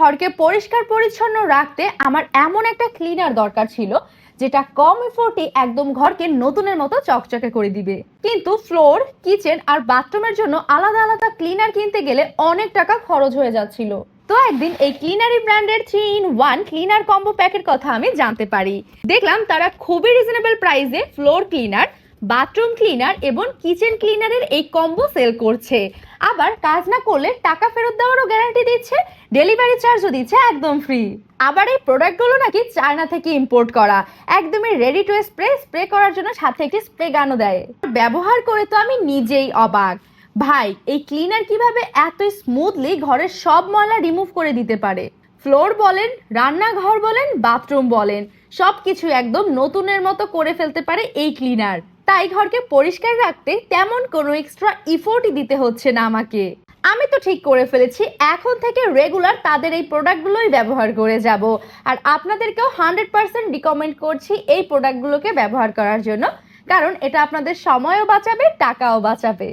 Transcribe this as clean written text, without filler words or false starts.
ঘরকে পরিষ্কার পরিচ্ছন্ন রাখতে আমার এমন একটা ক্লিনার দরকার ছিল যেটা কম এফোর্টে একদম ঘরকে নতুনের মতো চকচকে করে দিবে। কিন্তু ফ্লোর, কিচেন আর বাথরুমের জন্য আলাদা আলাদা ক্লিনার কিনতে গেলে অনেক টাকা খরচ হয়ে যাচ্ছিল। তো একদিন এই ক্লিনারি ব্র্যান্ডের 3-in-1 ক্লিনার কম্বো প্যাকের কথা আমি জানতে পারি। দেখলাম তারা খুবই রিজনেবল প্রাইসে ফ্লোর ক্লিনার, বাথরুম ক্লিনার এবং কিচেন ক্লিনারের এই কম্বো সেল করছে। আবার কাজ না করলে টাকা ফেরত দেওয়ারও গ্যারান্টি দিচ্ছে, ডেলিভারি চার্জও দিচ্ছে একদম ফ্রি। আবার এই প্রোডাক্টগুলো নাকি চায়না থেকে ইম্পোর্ট করা, একদমই রেডি টু স্প্রে করার জন্য সাথে একটি স্প্রে গানও দেয়। ব্যবহার করে তো আমি নিজেই অবাক। ভাই, এই ক্লিনার কিভাবে এত স্মুথলি ঘরের সব ময়লা রিমুভ করে দিতে পারে। ফ্লোর বলেন, রান্নাঘর বলেন, বাথরুম বলেন, সবকিছু একদম নতুনের মতো করে ফেলতে পারে এই ক্লিনার। তাই ঘরকে পরিষ্কার রাখতে তেমন কোনো এক্সট্রা ইফোর্টই দিতে হচ্ছে না আমাকে। আমি তো ঠিক করে ফেলেছি, এখন থেকে রেগুলার তাদের এই প্রোডাক্টগুলোই ব্যবহার করে যাব। আর আপনাদেরকেও 100% রিকমেন্ড করছি এই প্রোডাক্টগুলোকে ব্যবহার করার জন্য, কারণ এটা আপনাদের সময়ও বাঁচাবে, টাকাও বাঁচাবে।